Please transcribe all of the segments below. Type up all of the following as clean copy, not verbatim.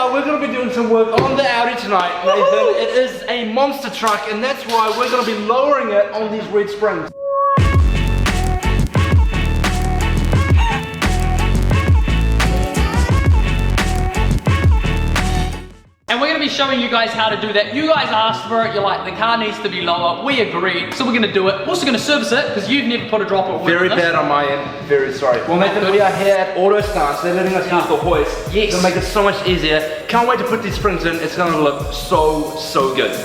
are, we're going to be doing some work on the Audi tonight, Nathan. It is a monster truck, and that's why we're going to be lowering it on these red springs. And we're going to be showing you guys how to do that. You guys asked for it, you're like, the car needs to be lower. We agreed, so we're going to do it. Also going to service it, because you've never put a drop of oil Very in this. bad on my end, very sorry. Well, Nathan, we are here at Autostance. They're letting us use the hoist. Yes. It'll make it so much easier. Can't wait to put these springs in. It's going to look so good.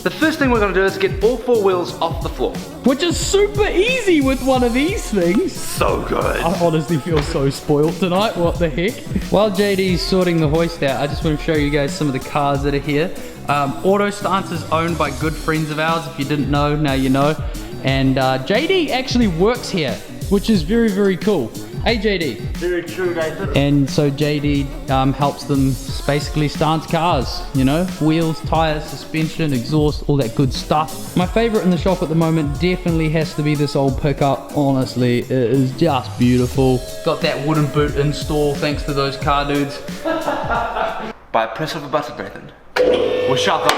The first thing we're going to do is get all 4 wheels off the floor. Which is super easy with one of these things. So good. I honestly feel so spoiled tonight, what the heck? While JD's sorting the hoist out, I just want to show you guys some of the cars that are here. Autostance is owned by good friends of ours. If you didn't know, now you know. And JD actually works here, which is very cool. Hey JD. Very true, Nathan. And so JD helps them basically stance cars, you know, wheels, tires, suspension, exhaust, all that good stuff. My favorite in the shop at the moment definitely has to be this old pickup. Honestly, it is just beautiful. Got that wooden boot install thanks to those car dudes. By a press of a button, Nathan. We're sharp up.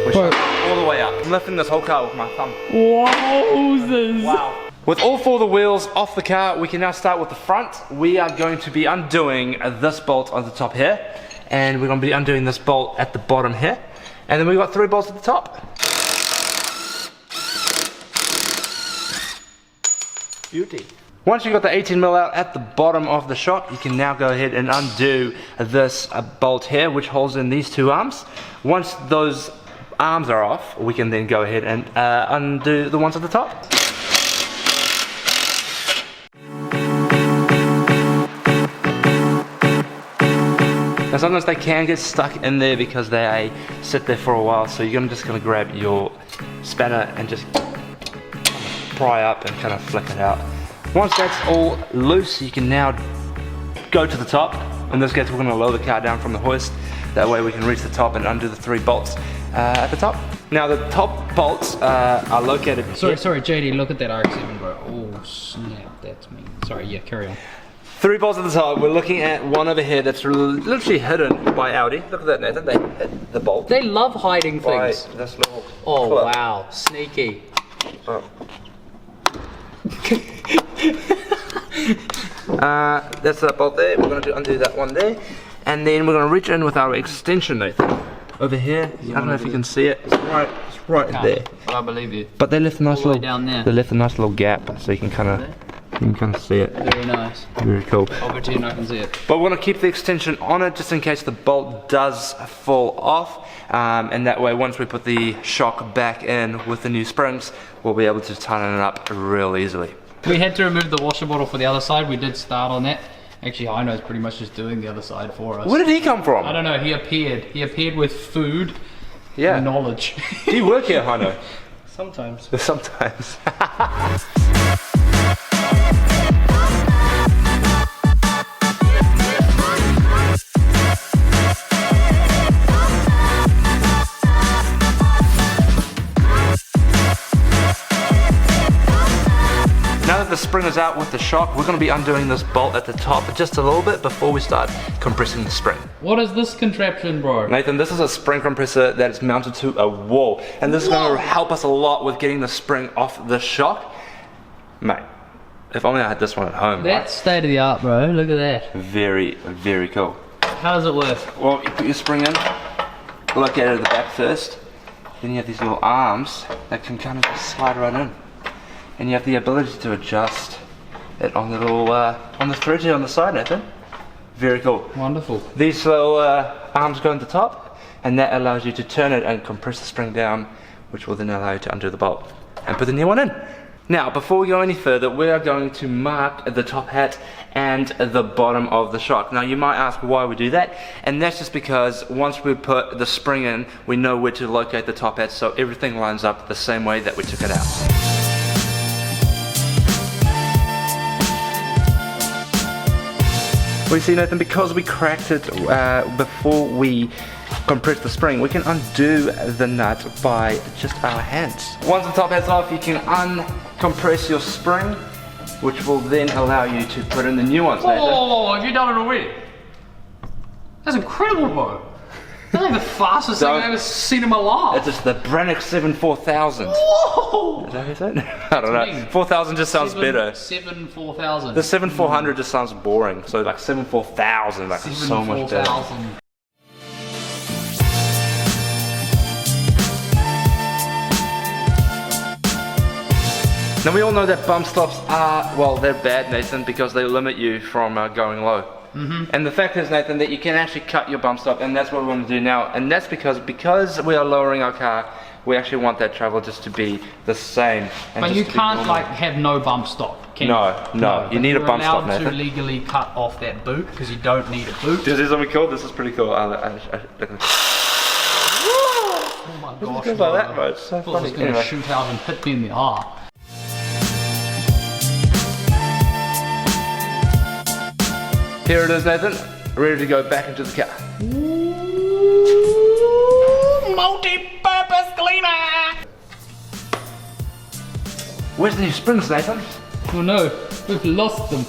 We're sharp all the way up. I'm lifting this whole car with my thumb. Wowzers. Wow. With all 4 of the wheels off the car, we can now start with the front. We are going to be undoing this bolt on the top here, and we're going to be undoing this bolt at the bottom here, and then we've got 3 bolts at the top. Beauty. Once you've got the 18mm out at the bottom of the shock, you can now go ahead and undo this bolt here, which holds in these 2 arms. Once those arms are off, we can then go ahead and undo the ones at the top. Now sometimes they can get stuck in there because they sit there for a while, so you're just going to grab your spanner and just pry up and kind of flick it out. Once that's all loose, you can now go to the top. In this case, we're going to lower the car down from the hoist. That way we can reach the top and undo the 3 bolts at the top. Now the top bolts are located here. Sorry JD, look at that RX-7 bro. Oh snap, that's me. Sorry, yeah, carry on. 3 bolts at the top. We're looking at one over here that's literally hidden by Audi. Look at that, Nathan. They hid the bolt. They love hiding by things. this little Oh clip. wow, sneaky. Oh. That's that bolt there. We're going to undo that one there, and then we're going to reach in with our extension, Nathan. Over here, I don't know if you can see it. It's right there. I believe you. But they left a nice All the way little down there. They left a nice little gap, so you can kind of see it. Very nice. Very cool. I'll bet you I can see it. But we want to keep the extension on it just in case the bolt does fall off, and that way once we put the shock back in with the new springs, we'll be able to tighten it up real easily. We had to remove the washer bottle for the other side. We did start on that. Actually, Heino's pretty much just doing the other side for us. Where did he come from? I don't know, he appeared. He appeared with food and knowledge. Do you work here, Heino? Sometimes. Sometimes. Now that the spring is out with the shock, we're going to be undoing this bolt at the top just a little bit before we start compressing the spring. What is this contraption, bro? Nathan, this is a spring compressor that is mounted to a wall, and this is going to help us a lot with getting the spring off the shock. Mate, if only I had this one at home. That's state of the art, bro. Look at that. Very cool. How does it work? Well, you put your spring in, look at it at the back first, then you have these little arms that can kind of just slide right in. And you have the ability to adjust it on the little, on the thread here on the side, Nathan. Very cool. Wonderful. These little arms go on the top, and that allows you to turn it and compress the spring down, which will then allow you to undo the bolt and put the new one in. Now, before we go any further, we are going to mark the top hat and the bottom of the shock. Now, you might ask why we do that, and that's just because once we put the spring in, we know where to locate the top hat, so everything lines up the same way that we took it out. We see, Nathan, because we cracked it before we compress the spring, we can undo the nut by just our hands. Once the top head's off, you can uncompress your spring, which will then allow you to put in the new ones, Nathan. Oh, have you done it already? That's incredible, bro. That's like the fastest thing I've ever seen in my life. It's just the Brannock 74000. Whoa! Is that what you said? I don't know. 4000 just sounds better. 74000. The 7400 just sounds boring. So like 74000, like so much better. Now we all know that bump stops are, well, they're bad, Nathan, because they limit you from going low. And the fact is, Nathan, that you can actually cut your bump stop, and that's what we want to do now. And that's because we are lowering our car, we actually want that travel just to be the same. But you can't like have no bump stop, can you? No, you need a bump stop, Nathan. You're allowed to legally cut off that boot, because you don't need a boot. This is something cool, this is pretty cool. Oh my gosh, Things like that, bro. It's so funny. It's going to shoot out and hit me in the eye. Here it is, Nathan, ready to go back into the car. Multi-purpose cleaner! Where's the new springs, Nathan? Oh no, we've lost them.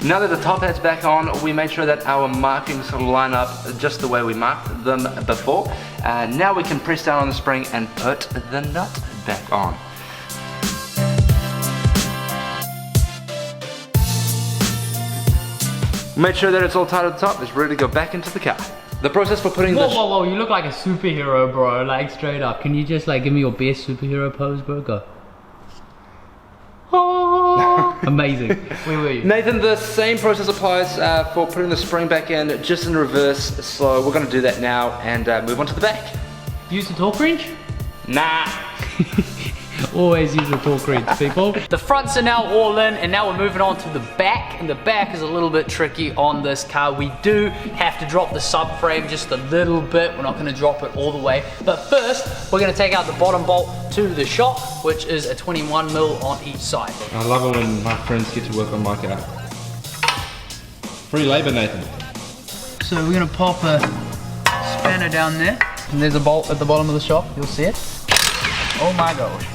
Now that the top head's back on, we made sure that our markings line up just the way we marked them before. Now we can press down on the spring and put the nut back on. Make sure that it's all tight at the top, it's ready to go back into the car. The process for putting Whoa, you look like a superhero, bro, like straight up. Can you just like give me your best superhero pose, bro? Go. Oh, amazing. Where were you? Nathan, the same process applies for putting the spring back in, just in reverse. So we're gonna do that now and move on to the back. Use the torque wrench? Nah. Always use the torque wrench, people. The fronts are now all in, and now we're moving on to the back, and the back is a little bit tricky on this car. We do have to drop the subframe just a little bit. We're not going to drop it all the way, but first we're going to take out the bottom bolt to the shock, which is a 21mm on each side. I love it when my friends get to work on my car. Free labor, Nathan. So we're going to pop a spanner down there, and there's a bolt at the bottom of the shock. You'll see it. Oh my gosh.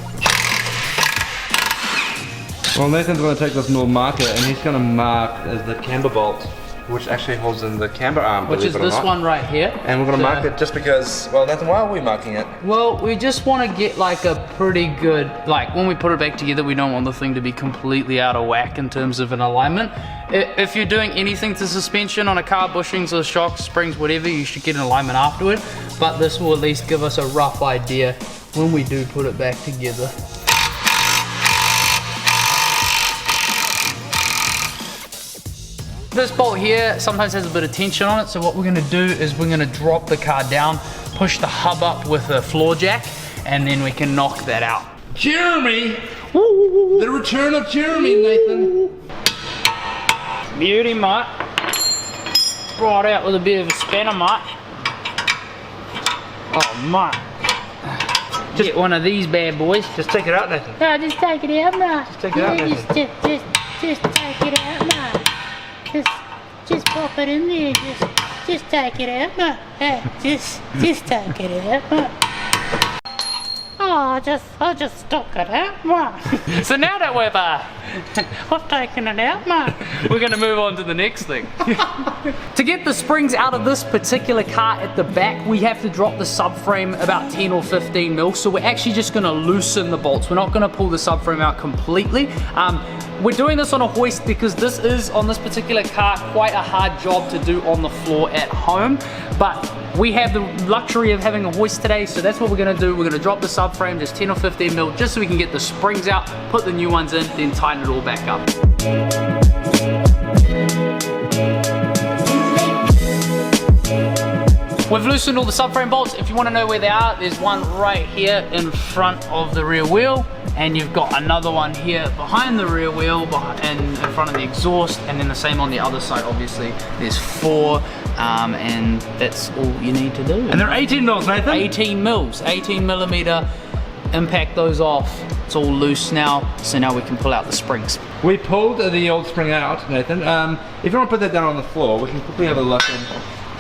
Well, Nathan's going to take this little marker and he's going to mark the camber bolt, which actually holds in the camber arm, which is this one right here. And we're going to mark it just because, well, Nathan, why are we marking it? Well, we just want to get like a pretty good, like when we put it back together, we don't want the thing to be completely out of whack in terms of an alignment. If you're doing anything to suspension on a car, bushings or shocks, springs, whatever, you should get an alignment afterward. But this will at least give us a rough idea when we do put it back together. This bolt here sometimes has a bit of tension on it, so what we're going to do is we're going to drop the car down, push the hub up with a floor jack, and then we can knock that out. Jeremy! Woo. The return of Jeremy, Nathan. Beauty, mate. Brought out with a bit of a spanner, mate. Oh, mate. Just get one of these bad boys. Just take it out, Nathan. No, just take it out, mate. Just take it out, Nathan. Just take it out, mate. Just pop it in there. Just take it out, mate. Just take it out, mate. Oh, I just stuck it out, mate. So now that we've I've taken it out, mate. we're going to move on to the next thing. To get the springs out of this particular car at the back, we have to drop the subframe about 10 or 15 mil. So we're actually just going to loosen the bolts. We're not going to pull the subframe out completely. We're doing this on a hoist because this is, on this particular car, quite a hard job to do on the floor at home. But we have the luxury of having a hoist today, so that's what we're going to do. We're going to drop the subframe just 10 or 15 mil just so we can get the springs out, put the new ones in, then tighten it all back up. We've loosened all the subframe bolts. If you want to know where they are, there's one right here in front of the rear wheel, and you've got another one here behind the rear wheel and in front of the exhaust, and then the same on the other side. Obviously there's 4, and that's all you need to do. And they're 18 mils, Nathan. 18 mils, 18 millimeter. Impact those off It's all loose now, so now we can pull out the springs. We pulled the old spring out, Nathan. If you want to put that down on the floor, we can quickly have a look and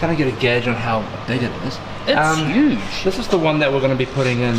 kind of get a gauge on how big it is. It's huge. This is the one that we're going to be putting in.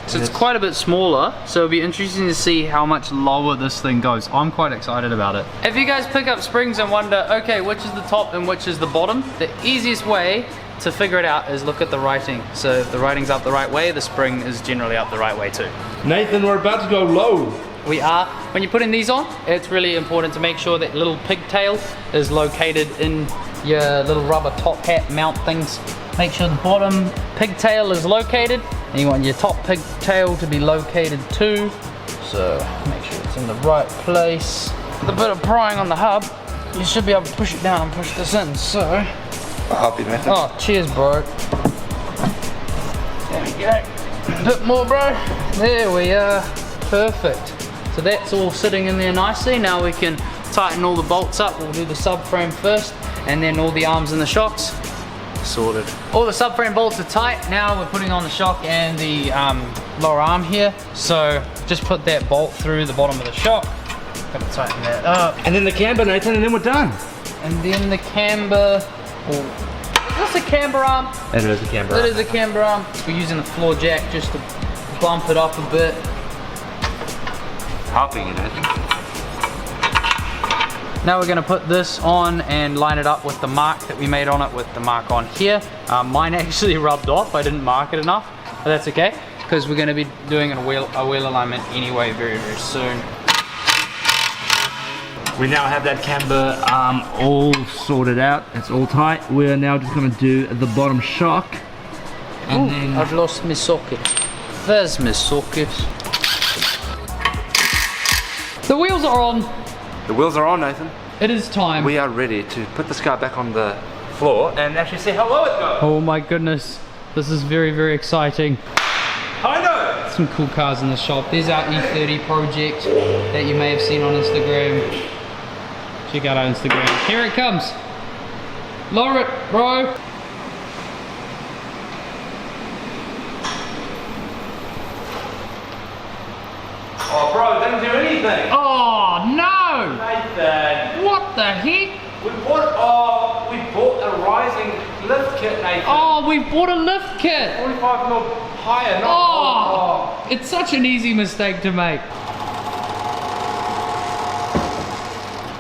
So it's quite a bit smaller, so it'll be interesting to see how much lower this thing goes. I'm quite excited about it. If you guys pick up springs and wonder, okay, which is the top and which is the bottom, the easiest way to figure it out is look at the writing. So if the writing's up the right way, the spring is generally up the right way too. Nathan, we're about to go low. We are. When you're putting these on, it's really important to make sure that little pigtail is located in your little rubber top hat mount things. Make sure the bottom pigtail is located, and you want your top pigtail to be located too. So make sure it's in the right place. With a bit of prying on the hub, you should be able to push it down and push this in. So, I'll help you, Nathan. oh, cheers, bro. There we go. A bit more, bro. There we are. Perfect. So that's all sitting in there nicely. Now we can tighten all the bolts up. We'll do the subframe first, and then all the arms and the shocks. Sorted. All the subframe bolts are tight. Now we're putting on the shock and the lower arm here. So just put that bolt through the bottom of the shock. Gotta tighten that up. And then the camber, Nathan, and then we're done. And then the camber. Oh, is this a camber arm? It is a camber It arm. is a camber arm. We're using the floor jack just to bump it up a bit. Helping you, Nathan. Now we're going to put this on and line it up with the mark that we made on it with the mark on here. Mine actually rubbed off. I didn't mark it enough, but that's okay because we're going to be doing a wheel alignment anyway very, very soon. We now have that camber arm all sorted out. It's all tight. We are now just going to do the bottom shock. And then I've lost my socket. There's my socket. The wheels are on. the wheels are on, Nathan. It is time. We are ready to put this car back on the floor and actually see how low it goes. Oh my goodness. This is very, very exciting. I know. Some cool cars in the shop. There's our E30 project that you may have seen on Instagram. Check out our Instagram. Here it comes. Lower it, bro. Oh, bro, it didn't do anything. Oh no! Nathan. What the heck? We bought a rising lift kit, Nathan. Oh, we bought a lift kit. 45 mil higher, not Oh, it's such an easy mistake to make.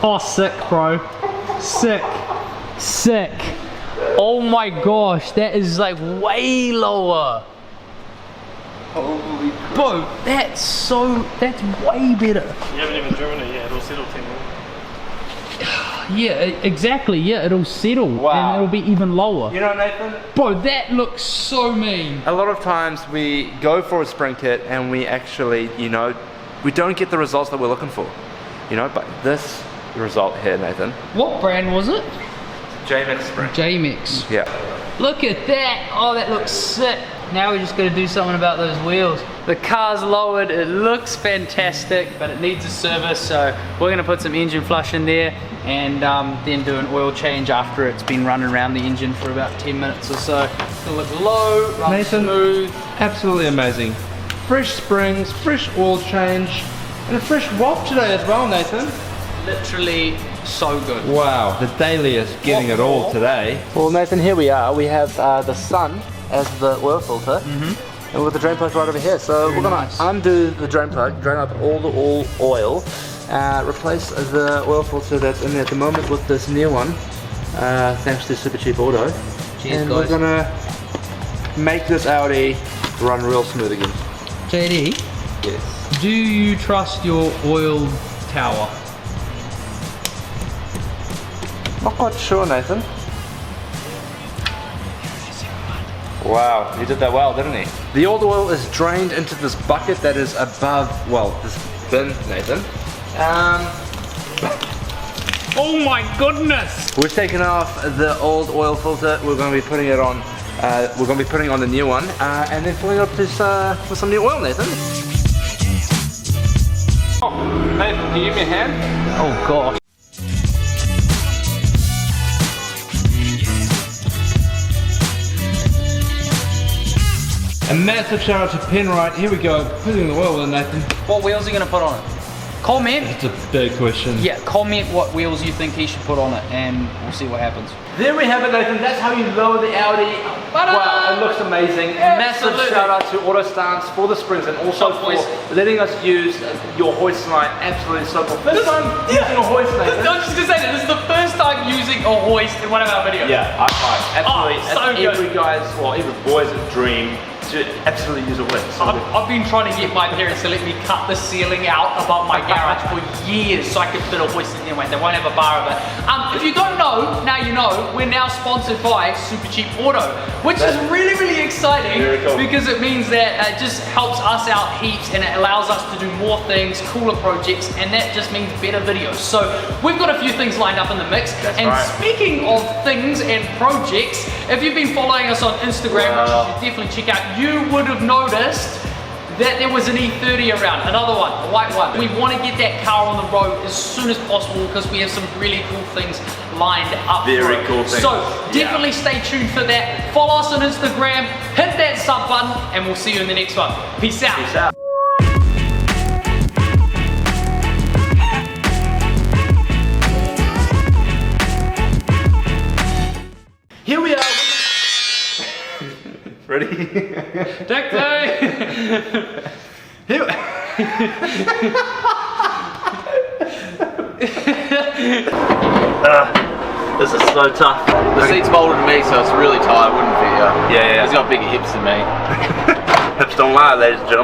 Oh, sick, bro. Sick. Sick. Oh my gosh, that is like way lower. Holy Bro, that's way better. You haven't even driven it yet, it'll settle 10 more. Yeah, exactly, yeah, it'll settle. Wow. And it'll be even lower. You know, Nathan, Bro, that looks so mean. a lot of times we go for a spring kit and we actually, you know, we don't get the results that we're looking for. You know, but this result here, Nathan, What brand was it? J-Mix spring. J-Mix. Yeah. Look at that. Oh, that looks sick. Now we just got to do something about those wheels. The car's lowered. It looks fantastic, but it needs a service. So we're going to put some engine flush in there and then do an oil change after it's been running around the engine for about 10 minutes or so. It's going to look low, run Nathan, smooth. absolutely amazing. Fresh springs, fresh oil change, and a fresh wop today as well, Nathan. Literally so good. Wow, the daily is getting it all today. Well, Nathan, here we are. We have the sun as the oil filter, and we've got the drain plug right over here. So we're gonna nice. undo the drain plug, drain up all the oil, replace the oil filter that's in there at the moment with this new one, thanks to Supercheap Auto. Cheers, and guys. we're gonna make this Audi run real smooth again. JD, Yes. do you trust your oil tower? Not quite sure, Nathan. Wow, he did that well, didn't he? The old oil is drained into this bucket that is above, well, this bin, Nathan. Oh my goodness! We've taken off the old oil filter. We're going to be putting it on. We're going to be putting on the new one, and then filling up this with some new oil, Nathan. Oh, Nathan, can you give me a hand? Oh gosh. A massive shout out to PENRITE. Here we go, putting the oil in, Nathan. What wheels are you gonna put on it? Comment. That's a big question. Yeah, comment what wheels you think he should put on it, and we'll see what happens. There we have it, Nathan. That's how you lower the Audi. Wow, it looks amazing. Massive shout out to Autostance for the springs and also for letting us use your hoist tonight. Absolutely so cool. First time using a hoist, Nathan. I was just gonna say that this is the first time using a hoist in one of our videos. Yeah, absolutely. Oh, so good. Every guy's, well, even boys' dream to absolutely use a hoist. So I've been trying to get my parents to let me cut the ceiling out above my garage for years so I could fit a hoist in there. They won't have a bar of it. If you don't know, now you know, we're now sponsored by Supercheap Auto, which is really, really exciting because it means that it just helps us out heaps and it allows us to do more things, cooler projects, and that just means better videos. So we've got a few things lined up in the mix. Speaking of things and projects, if you've been following us on Instagram, which you should definitely check out, you would have noticed that there was an E30 around, another one, a white one. We want to get that car on the road as soon as possible because we have some really cool things lined up. Very cool things. So definitely stay tuned for that. Follow us on Instagram, hit that sub button, and we'll see you in the next one. Peace out. peace out. Here we are. Ready? Take two. Here. This is so tough. The seat's bolted to me, so it's really tight. It wouldn't fit you. Yeah. He's got bigger hips than me. Hips don't lie, ladies and gentlemen.